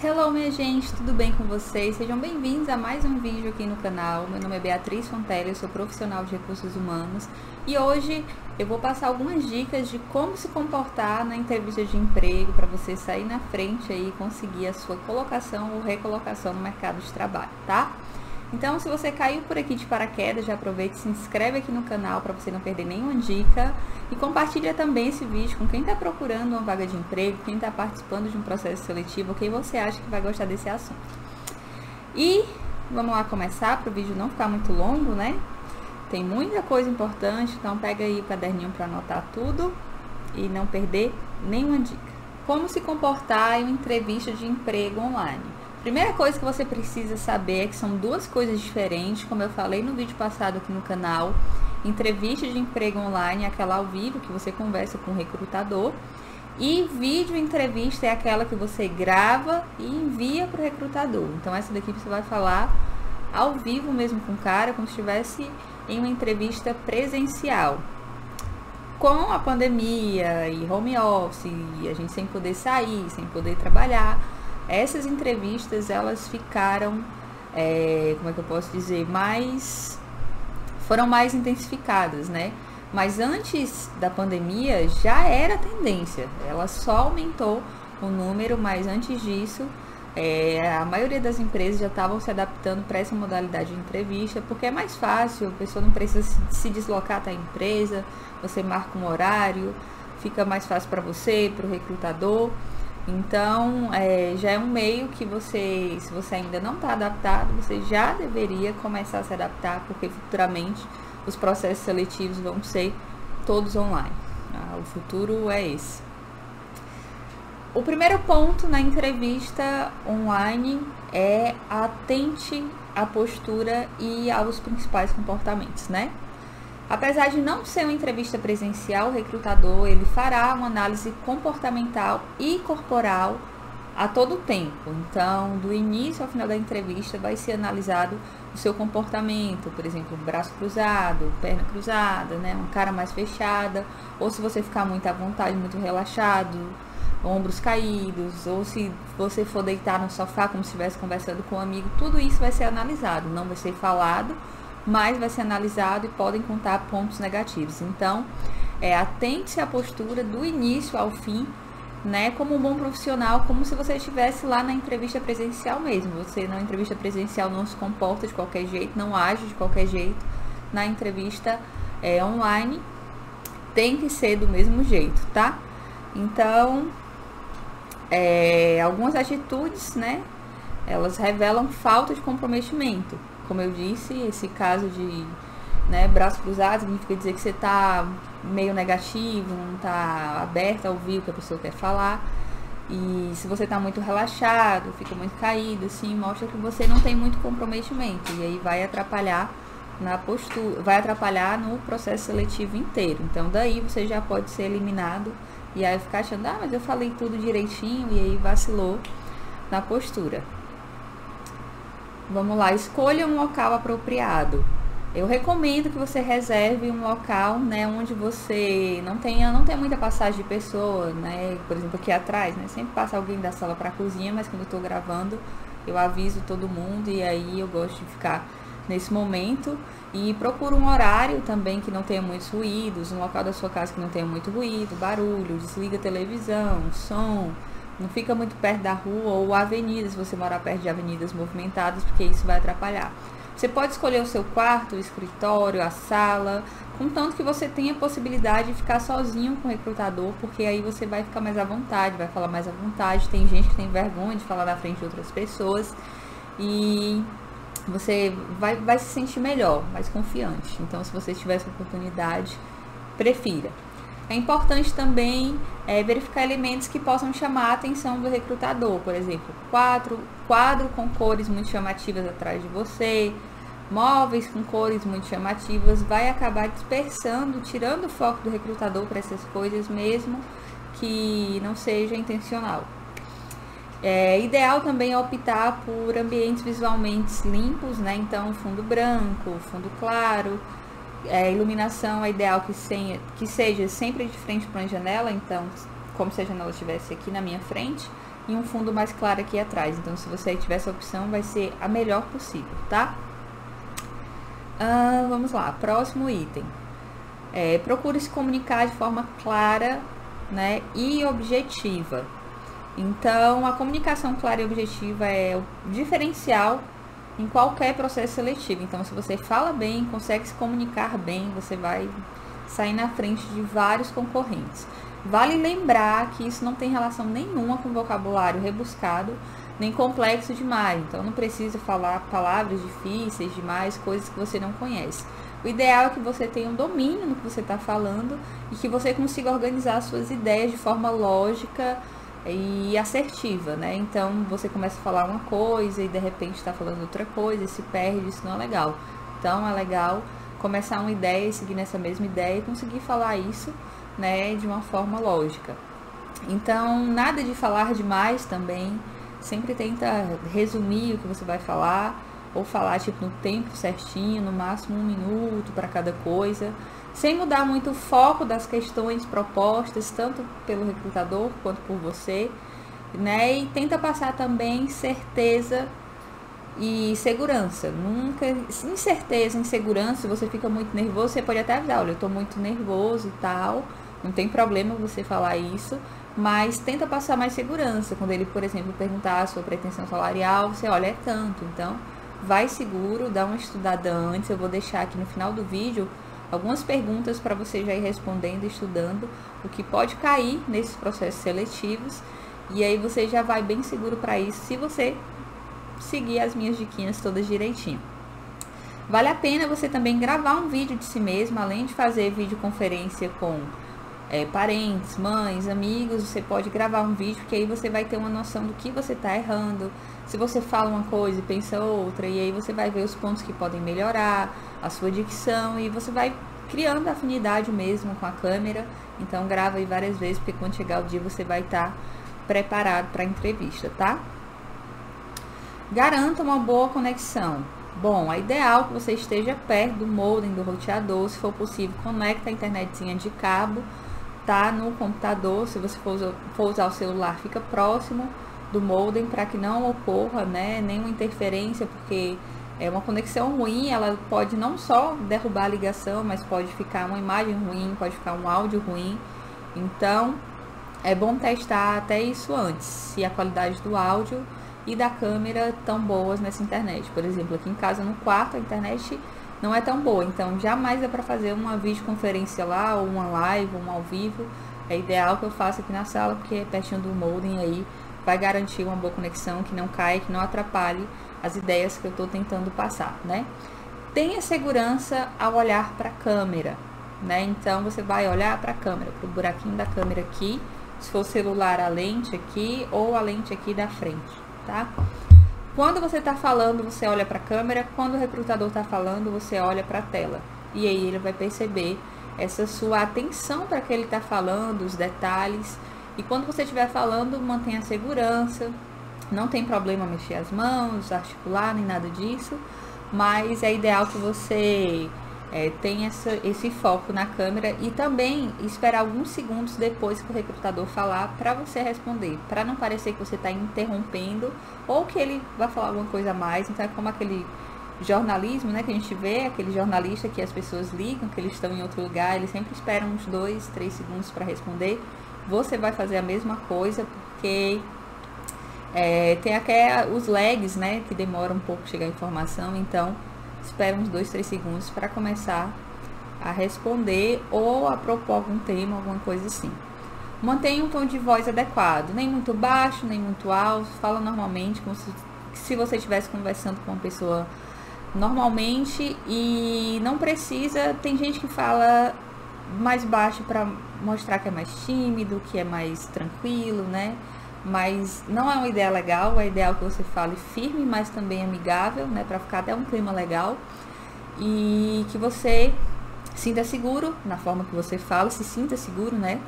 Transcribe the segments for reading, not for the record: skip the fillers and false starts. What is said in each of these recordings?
Hello, minha gente, tudo bem com vocês? Sejam bem-vindos a mais um vídeo aqui no canal. Meu nome é Beatriz Fontelli, eu sou profissional de recursos humanos e hoje eu vou passar algumas dicas de como se comportar na entrevista de emprego para você sair na frente aí e conseguir a sua colocação ou recolocação no mercado de trabalho, tá? Então, se você caiu por aqui de paraquedas, já aproveita e se inscreve aqui no canal para você não perder nenhuma dica e compartilha também esse vídeo com quem está procurando uma vaga de emprego, quem está participando de um processo seletivo ou quem você acha que vai gostar desse assunto. E vamos lá começar para o vídeo não ficar muito longo, né? Tem muita coisa importante, então pega aí o caderninho para anotar tudo e não perder nenhuma dica. Como se comportar em uma entrevista de emprego online? Primeira coisa que você precisa saber é que são duas coisas diferentes, como eu falei no vídeo passado aqui no canal. Entrevista de emprego online é aquela ao vivo que você conversa com o recrutador, e vídeo entrevista é aquela que você grava e envia para o recrutador. Então essa daqui você vai falar ao vivo mesmo com o cara, como se estivesse em uma entrevista presencial. Com a pandemia e home office, e a gente sem poder sair, sem poder trabalhar, essas entrevistas elas ficaram, como é que eu posso dizer, foram mais intensificadas, né? Mas antes da pandemia já era tendência, ela só aumentou o número, mas antes disso a maioria das empresas já estavam se adaptando para essa modalidade de entrevista, porque é mais fácil, a pessoa não precisa se deslocar até a empresa, você marca um horário, fica mais fácil para você, para o recrutador. Então, já é um meio que você, se você ainda não está adaptado, você já deveria começar a se adaptar, porque futuramente os processos seletivos vão ser todos online. O futuro é esse. O primeiro ponto na entrevista online é atente à postura e aos principais comportamentos, né? Apesar de não ser uma entrevista presencial, o recrutador ele fará uma análise comportamental e corporal a todo tempo. Então, do início ao final da entrevista vai ser analisado o seu comportamento, por exemplo, braço cruzado, perna cruzada, né, uma cara mais fechada, ou se você ficar muito à vontade, muito relaxado, ombros caídos, ou se você for deitar no sofá como se estivesse conversando com um amigo, tudo isso vai ser analisado, não vai ser falado, mas vai ser analisado e podem contar pontos negativos. Então, atente-se à postura do início ao fim, né, como um bom profissional, como se você estivesse lá na entrevista presencial mesmo. Você na entrevista presencial não se comporta de qualquer jeito, não age de qualquer jeito. Na entrevista online tem que ser do mesmo jeito, tá? Então, algumas atitudes, né, elas revelam falta de comprometimento. Como eu disse, esse caso de braço cruzado significa dizer que você está meio negativo, não está aberto a ouvir o que a pessoa quer falar. E se você está muito relaxado, fica muito caído, assim, mostra que você não tem muito comprometimento. E aí vai atrapalhar na postura, vai atrapalhar no processo seletivo inteiro. Então daí você já pode ser eliminado e aí ficar achando, mas eu falei tudo direitinho, e aí vacilou na postura. Vamos lá, escolha um local apropriado. Eu recomendo que você reserve um local, né, onde você não tenha muita passagem de pessoa, né? Por exemplo, aqui atrás, né? Sempre passa alguém da sala para a cozinha, mas quando eu estou gravando, eu aviso todo mundo e aí eu gosto de ficar nesse momento. E procura um horário também que não tenha muitos ruídos, um local da sua casa que não tenha muito ruído, barulho, desliga a televisão, som. Não fica muito perto da rua ou avenidas, se você morar perto de avenidas movimentadas, porque isso vai atrapalhar. Você pode escolher o seu quarto, o escritório, a sala, contanto que você tenha a possibilidade de ficar sozinho com o recrutador, porque aí você vai ficar mais à vontade, vai falar mais à vontade. Tem gente que tem vergonha de falar na frente de outras pessoas e você vai se sentir melhor, mais confiante. Então, se você tiver essa oportunidade, prefira. É importante também verificar elementos que possam chamar a atenção do recrutador, por exemplo, quadro com cores muito chamativas atrás de você, móveis com cores muito chamativas, vai acabar dispersando, tirando o foco do recrutador para essas coisas, mesmo que não seja intencional. Ideal também é optar por ambientes visualmente limpos, né? Então, fundo branco, fundo claro. Iluminação é ideal que seja sempre de frente para uma janela, então como se a janela estivesse aqui na minha frente, e um fundo mais claro aqui atrás. Então, se você tiver essa opção, vai ser a melhor possível, tá? Vamos lá, próximo item. Procure se comunicar de forma clara, né, e objetiva. Então, a comunicação clara e objetiva é o diferencial em qualquer processo seletivo. Então, se você fala bem, consegue se comunicar bem, você vai sair na frente de vários concorrentes. Vale lembrar que isso não tem relação nenhuma com vocabulário rebuscado, nem complexo demais. Então, não precisa falar palavras difíceis demais, coisas que você não conhece. O ideal é que você tenha um domínio no que você está falando e que você consiga organizar suas ideias de forma lógica e assertiva, né? Então, você começa a falar uma coisa e de repente está falando outra coisa e se perde, isso não é legal. Então, é legal começar uma ideia e seguir nessa mesma ideia e conseguir falar isso, né, de uma forma lógica. Então, nada de falar demais também. Sempre tenta resumir o que você vai falar, ou falar tipo no tempo certinho, no máximo 1 minuto para cada coisa, sem mudar muito o foco das questões propostas, tanto pelo recrutador quanto por você, né? E tenta passar também certeza e segurança. Nunca, incerteza, insegurança, você fica muito nervoso, você pode até avisar, olha, eu tô muito nervoso e tal, não tem problema você falar isso, mas tenta passar mais segurança. Quando ele, por exemplo, perguntar a sua pretensão salarial, você olha, é tanto, então vai seguro, dá uma estudada antes. Eu vou deixar aqui no final do vídeo algumas perguntas para você já ir respondendo, estudando o que pode cair nesses processos seletivos, e aí você já vai bem seguro para isso, se você seguir as minhas diquinhas todas direitinho. Vale a pena você também gravar um vídeo de si mesmo, além de fazer videoconferência com parentes, mães, amigos, você pode gravar um vídeo, que aí você vai ter uma noção do que você está errando, se você fala uma coisa e pensa outra, e aí você vai ver os pontos que podem melhorar, a sua dicção, e você vai criando afinidade mesmo com a câmera. Então grava aí várias vezes, porque quando chegar o dia você vai estar preparado para a entrevista, tá? Garanta uma boa conexão. Bom, é ideal que você esteja perto do modem, do roteador. Se for possível, conecta a internetzinha de cabo, tá, no computador. Se você for usar o celular, fica próximo do modem para que não ocorra, né, nenhuma interferência, porque é uma conexão ruim, ela pode não só derrubar a ligação, mas pode ficar uma imagem ruim, pode ficar um áudio ruim. Então, é bom testar até isso antes, se a qualidade do áudio e da câmera tão boas nessa internet. Por exemplo, aqui em casa, no quarto, a internet não é tão boa, então jamais é para fazer uma videoconferência lá, ou uma live, ou um ao vivo. É ideal que eu faça aqui na sala, porque é pertinho do modem, aí vai garantir uma boa conexão, que não caia, que não atrapalhe as ideias que eu estou tentando passar, né? Tenha segurança ao olhar para a câmera, né? Então, você vai olhar para a câmera, para o buraquinho da câmera aqui, se for celular, a lente aqui, ou a lente aqui da frente, tá? Quando você está falando, você olha para a câmera. Quando o recrutador está falando, você olha para a tela. E aí ele vai perceber essa sua atenção para que ele está falando, os detalhes. E quando você estiver falando, mantenha a segurança. Não tem problema mexer as mãos, articular, nem nada disso. Mas é ideal que você tenha esse foco na câmera, e também esperar alguns segundos depois que o recrutador falar para você responder, para não parecer que você está interrompendo ou que ele vai falar alguma coisa a mais. Então é como aquele jornalismo, né, que a gente vê, aquele jornalista que as pessoas ligam, que eles estão em outro lugar, eles sempre esperam uns 2, 3 segundos para responder. Você vai fazer a mesma coisa, porque tem até os lags, né, que demoram um pouco chegar a informação. Então espera uns 2, 3 segundos para começar a responder ou a propor algum tema, alguma coisa assim. Mantenha um tom de voz adequado, nem muito baixo, nem muito alto. Fala normalmente, como se você estivesse conversando com uma pessoa normalmente, e não precisa. Tem gente que fala mais baixo para mostrar que é mais tímido, que é mais tranquilo, né? Mas não é uma ideia legal. É ideal que você fale firme, mas também amigável, né? Para ficar até um clima legal, e que você sinta seguro na forma que você fala, se sinta seguro, né?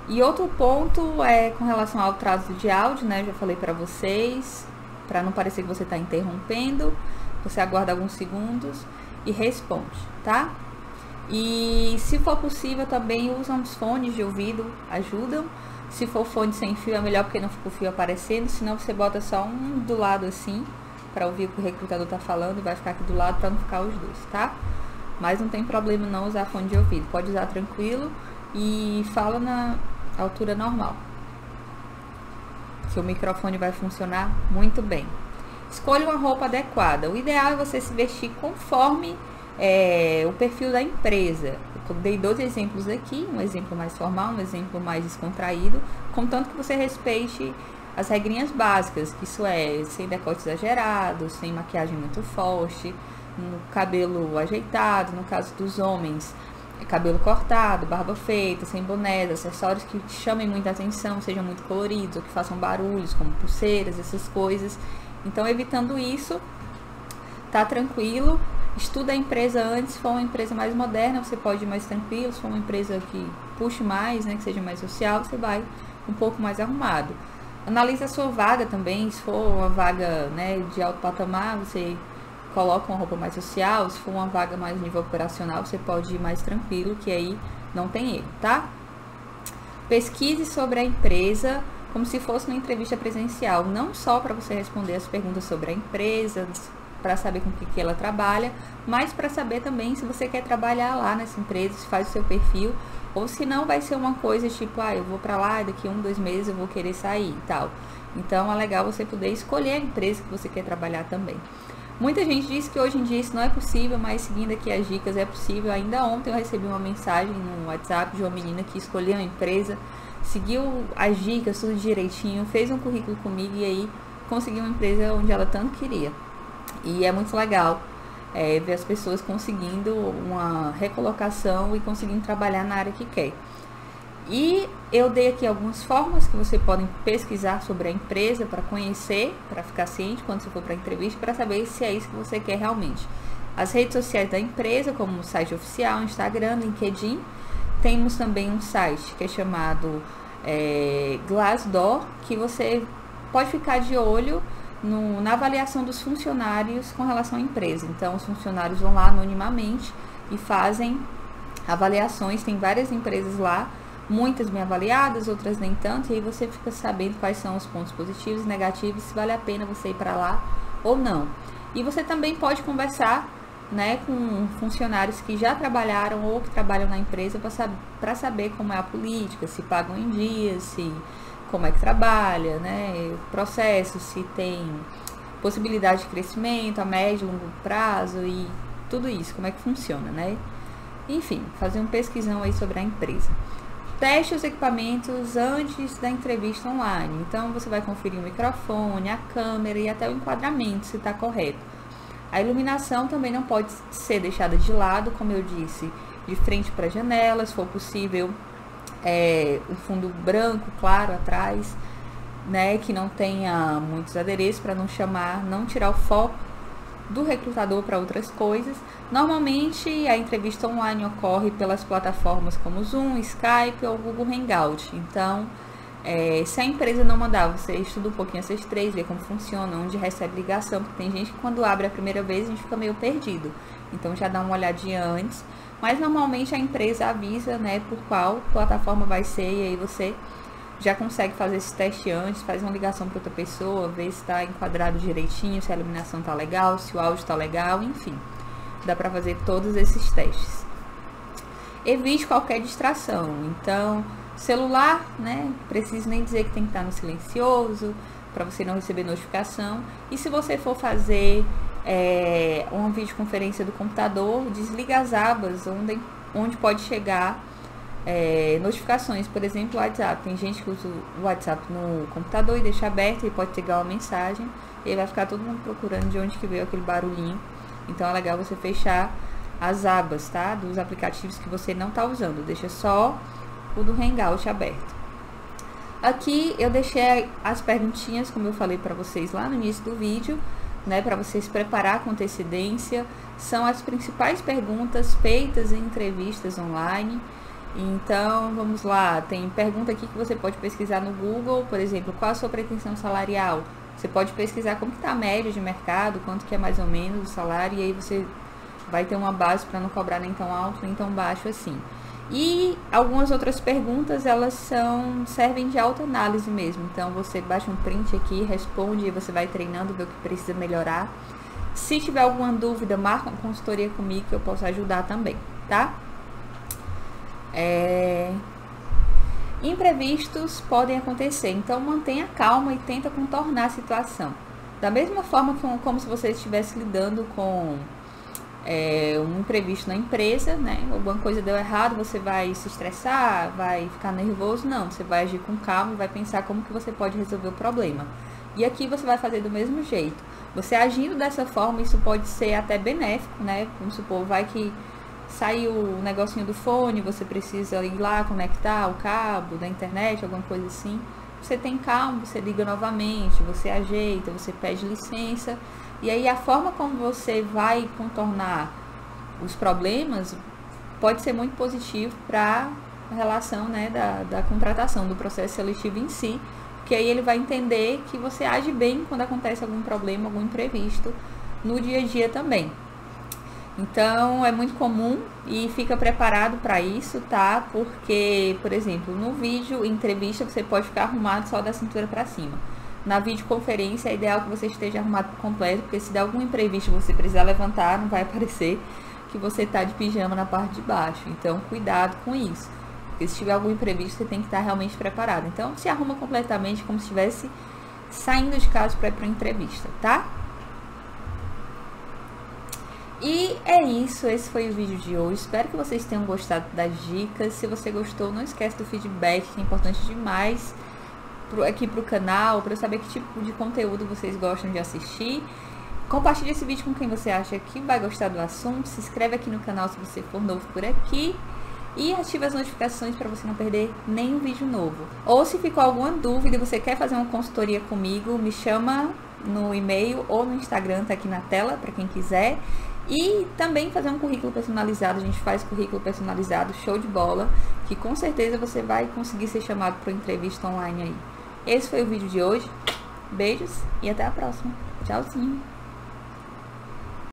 E outro ponto é com relação ao trato de áudio, né? Eu já falei para vocês, para não parecer que você está interrompendo, você aguarda alguns segundos e responde, tá? E se for possível também usa uns fones de ouvido, ajudam. Se for fone sem fio é melhor porque não fica o fio aparecendo, senão você bota só um do lado assim, para ouvir o que o recrutador tá falando, e vai ficar aqui do lado para não ficar os dois, tá? Mas não tem problema não usar fone de ouvido, pode usar tranquilo e fala na altura normal, que o microfone vai funcionar muito bem. Escolha uma roupa adequada. O ideal é você se vestir conforme o perfil da empresa. Eu dei 2 exemplos aqui, um exemplo mais formal, um exemplo mais descontraído, contanto que você respeite as regrinhas básicas, que isso é sem decote exagerado, sem maquiagem muito forte, no cabelo ajeitado, no caso dos homens, cabelo cortado, barba feita, sem bonés, acessórios que chamem muita atenção, sejam muito coloridos ou que façam barulhos, como pulseiras, essas coisas. Então, evitando isso, tá tranquilo. Estuda a empresa antes. Se for uma empresa mais moderna, você pode ir mais tranquilo. Se for uma empresa que puxe mais, né, que seja mais social, você vai um pouco mais arrumado. Analisa a sua vaga também. Se for uma vaga, né, de alto patamar, você coloca uma roupa mais social. Se for uma vaga mais nível operacional, você pode ir mais tranquilo, que aí não tem erro, tá? Pesquise sobre a empresa como se fosse uma entrevista presencial, não só para você responder as perguntas sobre a empresa, para saber com o que ela trabalha, mas para saber também se você quer trabalhar lá nessa empresa, se faz o seu perfil, ou se não vai ser uma coisa tipo, eu vou para lá, daqui 1, 2 meses eu vou querer sair e tal. Então é legal você poder escolher a empresa que você quer trabalhar também. Muita gente diz que hoje em dia isso não é possível, mas seguindo aqui as dicas é possível. Ainda ontem eu recebi uma mensagem no WhatsApp de uma menina que escolheu uma empresa, seguiu as dicas, tudo direitinho, fez um currículo comigo e aí conseguiu uma empresa onde ela tanto queria. E é muito legal ver as pessoas conseguindo uma recolocação e conseguindo trabalhar na área que quer. E eu dei aqui algumas formas que você pode pesquisar sobre a empresa para conhecer, para ficar ciente quando você for para a entrevista, para saber se é isso que você quer realmente. As redes sociais da empresa, como o site oficial, Instagram, LinkedIn. Temos também um site que é chamado Glassdoor, que você pode ficar de olho na avaliação dos funcionários com relação à empresa. Então, os funcionários vão lá anonimamente e fazem avaliações. Tem várias empresas lá, muitas bem avaliadas, outras nem tanto, e aí você fica sabendo quais são os pontos positivos e negativos, se vale a pena você ir para lá ou não. E você também pode conversar, né, com funcionários que já trabalharam ou que trabalham na empresa para saber como é a política, se pagam em dias, como é que trabalha, né, processo, se tem possibilidade de crescimento a médio e longo prazo e tudo isso, como é que funciona, né? Enfim, fazer um pesquisão aí sobre a empresa. Teste os equipamentos antes da entrevista online. Então, você vai conferir o microfone, a câmera e até o enquadramento, se está correto. A iluminação também não pode ser deixada de lado, como eu disse, de frente para a janela, se for possível, o fundo branco, claro, atrás, né, que não tenha muitos adereços para não tirar o foco do recrutador para outras coisas. Normalmente a entrevista online ocorre pelas plataformas como Zoom, Skype ou Google Hangout. Então, se a empresa não mandar, você estuda um pouquinho essas 3, vê como funciona, onde recebe ligação, porque tem gente que quando abre a primeira vez a gente fica meio perdido. Então já dá uma olhadinha antes, mas normalmente a empresa avisa, né, por qual plataforma vai ser, e aí você já consegue fazer esse teste antes, faz uma ligação para outra pessoa, ver se está enquadrado direitinho, se a iluminação está legal, se o áudio está legal, enfim. Dá para fazer todos esses testes. Evite qualquer distração. Então, celular, né? Preciso nem dizer que tem que estar no silencioso, para você não receber notificação. E se você for fazer uma videoconferência do computador, desliga as abas onde pode chegar notificações, por exemplo, o WhatsApp. Tem gente que usa o WhatsApp no computador e deixa aberto e pode pegar uma mensagem e aí vai ficar todo mundo procurando de onde que veio aquele barulhinho. Então é legal você fechar as abas, tá? Dos aplicativos que você não está usando, deixa só o do Hangout aberto. Aqui eu deixei as perguntinhas, como eu falei para vocês lá no início do vídeo, né, para vocês preparar com antecedência. São as principais perguntas feitas em entrevistas online. Então, vamos lá, tem pergunta aqui que você pode pesquisar no Google, por exemplo, qual a sua pretensão salarial? Você pode pesquisar como que está a média de mercado, quanto que é mais ou menos o salário, e aí você vai ter uma base para não cobrar nem tão alto, nem tão baixo assim. E algumas outras perguntas, elas servem de autoanálise mesmo. Então, você baixa um print aqui, responde e você vai treinando, ver o que precisa melhorar. Se tiver alguma dúvida, marca uma consultoria comigo que eu posso ajudar também, tá? Imprevistos podem acontecer, então mantenha calma e tenta contornar a situação. Da mesma forma como se você estivesse lidando com um imprevisto na empresa, né? Alguma coisa deu errado, você vai se estressar, vai ficar nervoso? Não, você vai agir com calma e vai pensar como que você pode resolver o problema. E aqui você vai fazer do mesmo jeito. Você agindo dessa forma, isso pode ser até benéfico, né? Vamos supor, vai que saiu o negocinho do fone, você precisa ir lá conectar o cabo da internet, alguma coisa assim. Você tem calma, você liga novamente, você ajeita, você pede licença. E aí a forma como você vai contornar os problemas pode ser muito positivo para a relação, né, da contratação, do processo seletivo em si. Porque aí ele vai entender que você age bem quando acontece algum problema, algum imprevisto no dia a dia também. Então, é muito comum e fica preparado para isso, tá? Porque, por exemplo, no vídeo, entrevista, você pode ficar arrumado só da cintura para cima. Na videoconferência, é ideal que você esteja arrumado por completo, porque se der algum imprevisto você precisar levantar, não vai aparecer que você tá de pijama na parte de baixo. Então, cuidado com isso. Porque se tiver algum imprevisto, você tem que estar realmente preparado. Então, se arruma completamente como se estivesse saindo de casa para ir para uma entrevista, tá? E é isso, esse foi o vídeo de hoje. Espero que vocês tenham gostado das dicas. Se você gostou, não esquece do feedback, que é importante demais aqui pro canal, para eu saber que tipo de conteúdo vocês gostam de assistir. Compartilhe esse vídeo com quem você acha que vai gostar do assunto. Se inscreve aqui no canal se você for novo por aqui. E ative as notificações para você não perder nenhum vídeo novo. Ou se ficou alguma dúvida e você quer fazer uma consultoria comigo, me chama no e-mail ou no Instagram, tá aqui na tela para quem quiser. E também fazer um currículo personalizado, a gente faz currículo personalizado, show de bola, que com certeza você vai conseguir ser chamado para uma entrevista online aí. Esse foi o vídeo de hoje, beijos e até a próxima. Tchauzinho!